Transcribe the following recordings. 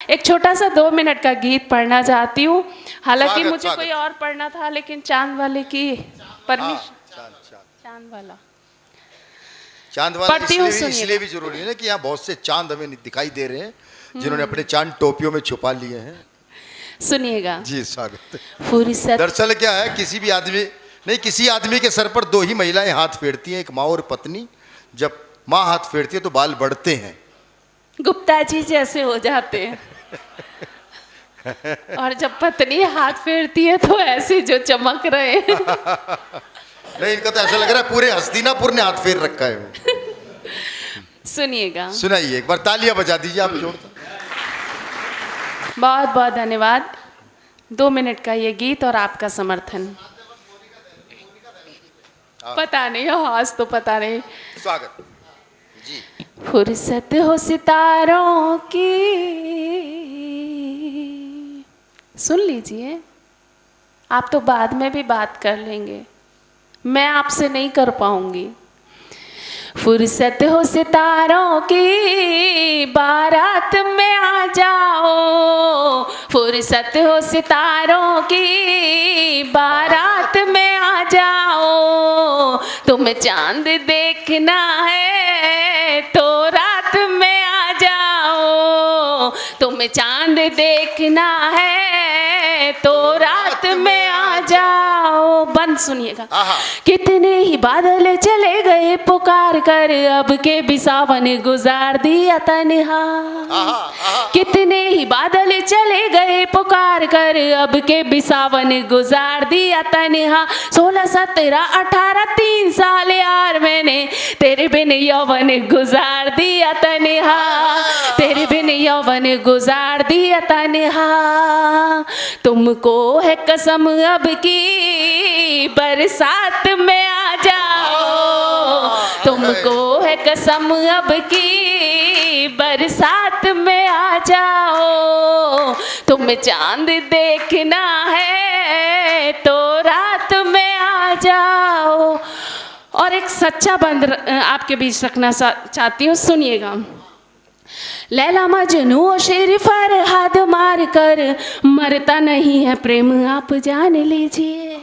एक छोटा सा 2 मिनट का गीत पढ़ना चाहती हूँ। हालांकि स्वागत, मुझे स्वागत। कोई और पढ़ना था, लेकिन चांद वाले की परमिशन। चांद वाला पढ़ती हूँ, सुनिएगा। इसलिए भी जरूरी है ना कि यहाँ बहुत से चांद हमें दिखाई दे रहे हैं जिन्होंने अपने चांद टोपियों में छुपा लिए हैं। सुनिएगा। जी स्वागत। फुर्सत दरअसल क्या है, किसी आदमी के सर पर 2 ही महिलाएं हाथ फेरती हैं, एक माँ और पत्नी। जब माँ हाथ फेरती है तो बाल बढ़ते हैं, गुप्ता जी जैसे हो जाते हैं, और जब पत्नी हाथ फेरती है तो ऐसे जो चमक रहे हैं। नहीं, इनका तो ऐसा लग रहा है पूरे हस्तिनापुर ने हाथ फेर रखा है। सुनिएगा। सुनाइए, एक बार तालियां बजा दीजिए आप जोड़कर। बहुत बहुत धन्यवाद। 2 मिनट का ये गीत और आपका समर्थन। पता नहीं, आज तो पता नहीं। स्वागत जी। फुर्सत हो सितारों की, सुन लीजिए। आप तो बाद में भी बात कर लेंगे, मैं आपसे नहीं कर पाऊंगी। फुर्सत हो सितारों की, बारात में आ जाओ। फुर्सत हो सितारों की, बारात में आ जाओ। तुम्हें चांद देखना है तो रात में आ जाओ। तुम्हें चांद देखना है तो रात में आ जाओ। बंद सुनिएगा। कितने ही बादल चले गए पुकार कर, अब के भी सावन गुजार दिया तन्हा। कितने ही बादल चले गए पुकार कर, अब के भी सावन गुजार दिया तन्हा। 16, 17, 18, 3 साल यार मैंने तेरे बिन यौवन गुजार दिया तन्हा। तेरे बिन यौवन गुजार दिया तन्हा। तुमको है कसम अब की, बरसात में आ जाओ। तुमको है कसम अब की, बरसात में आ जाओ। तुम्हें चांद देखना है तो रात में आ जाओ। और एक सच्चा बंद आपके बीच रखना चाहती हूँ, सुनिएगा। लैला मजनू और शेर फरहाद मार कर, मरता नहीं है प्रेम आप जान लीजिए।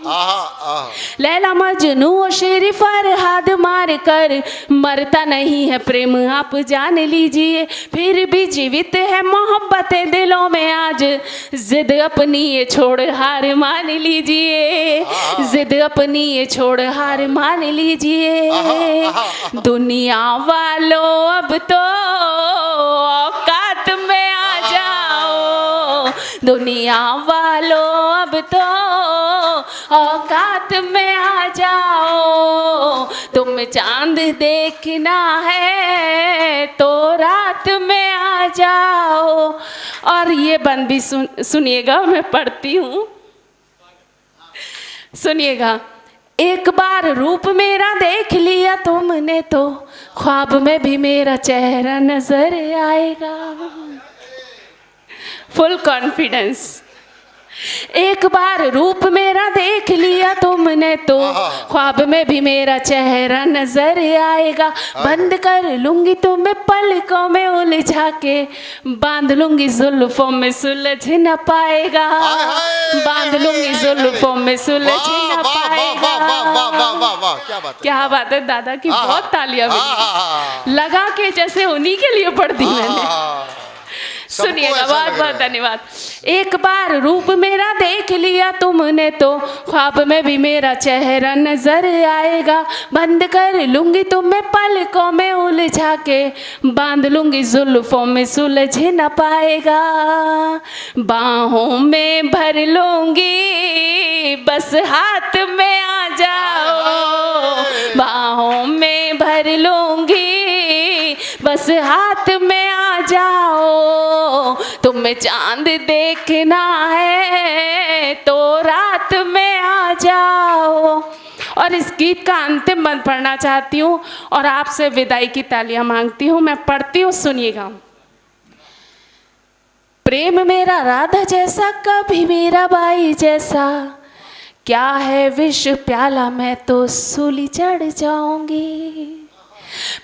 लैला मजनू और शेर फरहाद मार कर, मरता नहीं है प्रेम आप जान लीजिए। फिर भी जीवित है मोहब्बतें दिलों में आज, जिद अपनी ये छोड़ हार मान लीजिए। जिद अपनी ये छोड़ हार मान लीजिए। दुनिया वालों अब तो औकात में आ जाओ। दुनिया वालों अब तो औकात में आ जाओ। तुम चांद देखना है तो रात में आ जाओ। और ये बंद भी सुनिएगा, मैं पढ़ती हूँ, सुनिएगा। एक बार रूप मेरा देख लिया तुमने तो, ख्वाब में भी मेरा चेहरा नजर आएगा। Full confidence. एक बार रूप मेरा देख लिया तुमने तो, ख्वाब में भी मेरा चेहरा नजर आएगा। बंद कर लूंगी तुम्हें पलकों में उलझा के, बांध लूंगी जुल्फों में सुलझ न पाएगा। बांध लूंगी जुल्फों में सुलझ न पाएगा। क्या बात है दादा की, बहुत तालियां मिली। लगा के जैसे उन्हीं के लिए पढ़ दी मैंने। सुनिएगा, बहुत बहुत धन्यवाद। एक बार रूप मेरा देख लिया तुमने तो, ख्वाब में भी मेरा चेहरा नजर आएगा। बंद कर लूंगी तुम्हें पलकों में उलझा के, बांध लूंगी जुल्फों में सुलझ न पाएगा। बाहों में भर लूंगी बस हाथ में आ जाओ। बाहों में भर लूंगी बस हाथ में आ जाओ। तुम्हें चांद देखना है तो रात में आ जाओ। और इस गीत का अंतिम बंद पढ़ना चाहती हूँ और आपसे विदाई की तालियां मांगती हूँ। मैं पढ़ती हूँ, सुनिएगा। प्रेम मेरा राधा जैसा, कभी मेरा बाई जैसा, क्या है विष प्याला मैं तो सूली चढ़ जाऊंगी।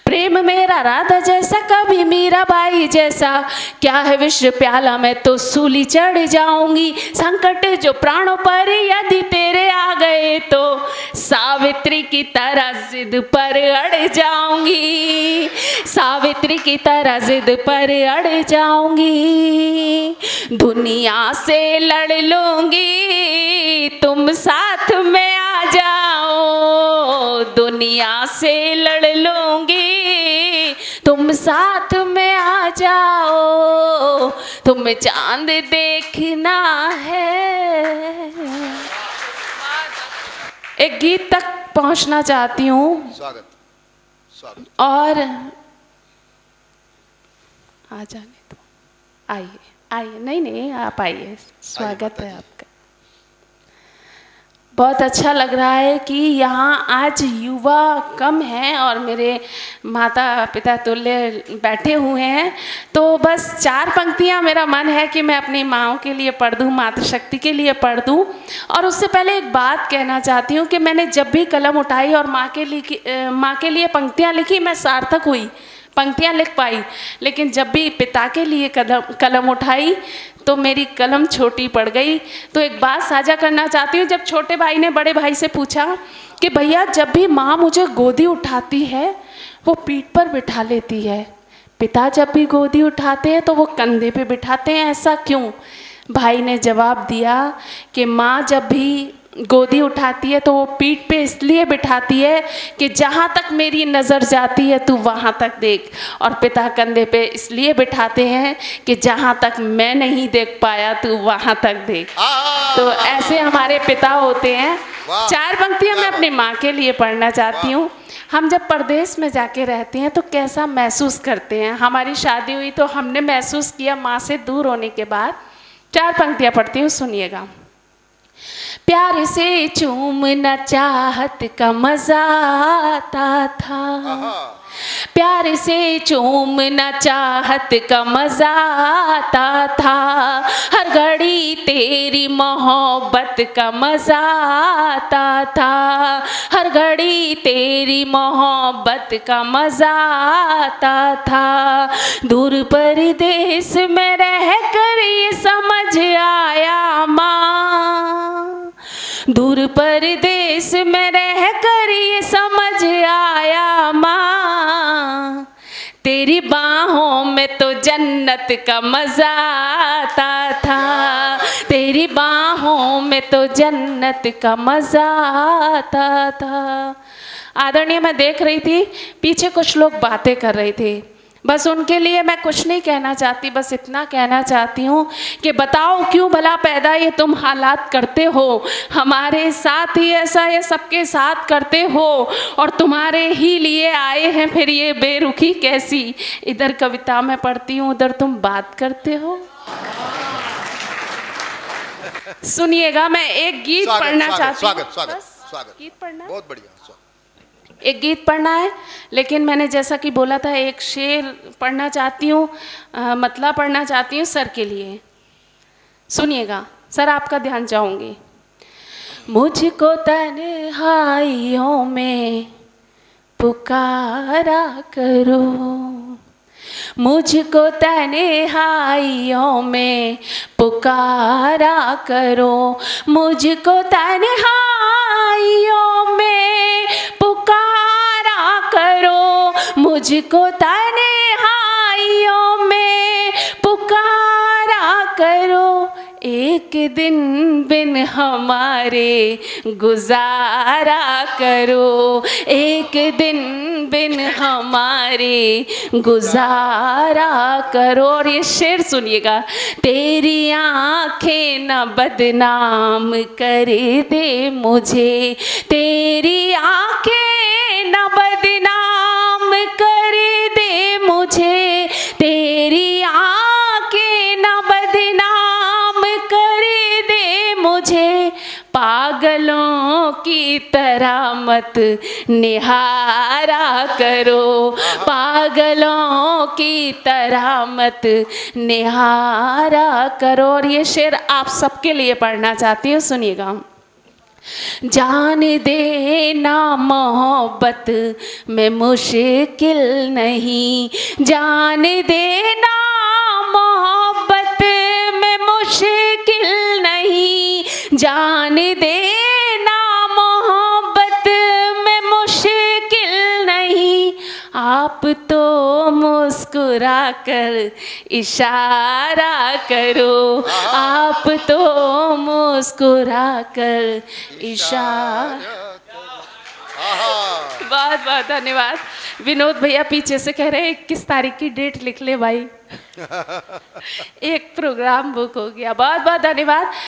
प्रेम मेरा राधा जैसा, कभी मीराबाई जैसा, क्या है विश्व प्याला, मैं तो सूली चढ़ जाऊंगी। संकट जो प्राणों पर यदि तेरे आ गए तो सावित्री की तरह जिद पर अड़ जाऊंगी, सावित्री की तरह जिद पर अड़ जाऊंगी। दुनिया से लड़ लूंगी, तुम साथ में आ जाओ, दुनिया से लड़ लूंगी, तुम साथ में आ जाओ, तुम्हें चांद देखना है। एक गीत तक पहुंचना चाहती हूँ स्वागत स्वागत। और आ जाने दो, आइए आइए, नहीं आप आइए, स्वागत है आपका। बहुत अच्छा लग रहा है कि यहाँ आज युवा कम हैं और मेरे माता पिता तुल्य बैठे हुए हैं। तो बस 4 पंक्तियाँ मेरा मन है कि मैं अपनी माँओं के लिए पढ़ दूँ, मातृशक्ति के लिए पढ़ दूँ। और उससे पहले एक बात कहना चाहती हूँ कि मैंने जब भी कलम उठाई और माँ के लिए पंक्तियाँ लिखी, मैं सार्थक हुई, पंक्तियाँ लिख पाई। लेकिन जब भी पिता के लिए कलम उठाई तो मेरी कलम छोटी पड़ गई। तो एक बात साझा करना चाहती हूँ। जब छोटे भाई ने बड़े भाई से पूछा कि भैया, जब भी माँ मुझे गोदी उठाती है वो पीठ पर बिठा लेती है, पिता जब भी गोदी उठाते हैं तो वो कंधे पे बिठाते हैं, ऐसा क्यों? भाई ने जवाब दिया कि माँ जब भी गोदी उठाती है तो वो पीठ पे इसलिए बिठाती है कि जहाँ तक मेरी नज़र जाती है तू वहाँ तक देख, और पिता कंधे पे इसलिए बिठाते हैं कि जहाँ तक मैं नहीं देख पाया तू वहाँ तक देख। तो ऐसे हमारे पिता होते हैं। 4 पंक्तियाँ मैं अपनी माँ के लिए पढ़ना चाहती हूँ। हम जब परदेश में जाके रहते हैं तो कैसा महसूस करते हैं। हमारी शादी हुई तो हमने महसूस किया माँ से दूर होने के बाद। 4 पंक्तियाँ पढ़ती हूँ, सुनिएगा। प्यार से चूमना चाहत का मजा आता था, प्यार से चूमना चाहत का मजा आता था, हर घड़ी तेरी मोहब्बत का मजा आता था, हर घड़ी तेरी मोहब्बत का मजा आता था। दूर परदेश में रह कर ये समझ आया माँ, दूर परदेश में रह कर ये समझ आया माँ, तेरी बाहों में तो जन्नत का मजा आता था, तेरी बाहों में तो जन्नत का मजा आता था। आदरणीय, मैं देख रही थी पीछे कुछ लोग बातें कर रहे थे, बस उनके लिए मैं कुछ नहीं कहना चाहती, बस इतना कहना चाहती हूँ कि बताओ क्यों भला पैदा ये तुम हालात करते हो, हमारे साथ ही ऐसा ये सबके साथ करते हो, और तुम्हारे ही लिए आए हैं फिर ये बेरुखी कैसी। इधर कविता में पढ़ती हूँ, उधर तुम बात करते हो। सुनिएगा, मैं एक गीत पढ़ना चाहती हूँ। स्वागत स्वागत स्वागत। गीत पढ़ना, बहुत बढ़िया। एक गीत पढ़ना है, लेकिन मैंने जैसा कि बोला था एक शेर पढ़ना चाहती हूँ, मतलब पढ़ना चाहती हूँ सर के लिए। सुनिएगा, सर आपका ध्यान चाहूँगी। मुझको तन्हाइयों में पुकारा करो, मुझको तन्हाइयों में पुकारा करो, मुझको तन्हाइयों में पुकारा करो, मुझको तन्हाइयों में पुकारा करो, एक दिन बिन हमारे गुजारा करो, एक दिन बिन हमारे गुजारा करो। और ये शेर सुनिएगा। तेरी आँखें न बदनाम कर दे मुझे, तेरी आँखें न बदनाम कर दे मुझे, तेरी आँखें न बदनाम कर दे मुझे, पागलों की तरह मत निहारा करो, पागलों की तरह मत निहारा करो। और ये शेर आप सबके लिए पढ़ना चाहती हूँ, सुनिएगा। जान देना मोहब्बत में मुश्किल नहीं, जान देना मोहब्बत में मुश्किल नहीं, जान देना मोहब्बत में मुश्किल नहीं। आप तो मुस्कुरा कर इशारा करो, आप तो मुस्कुरा कर इशारा। बहुत बहुत धन्यवाद। विनोद भैया पीछे से कह रहे हैं 21 तारीख की डेट लिख ले भाई। एक प्रोग्राम बुक हो गया। बहुत बहुत धन्यवाद।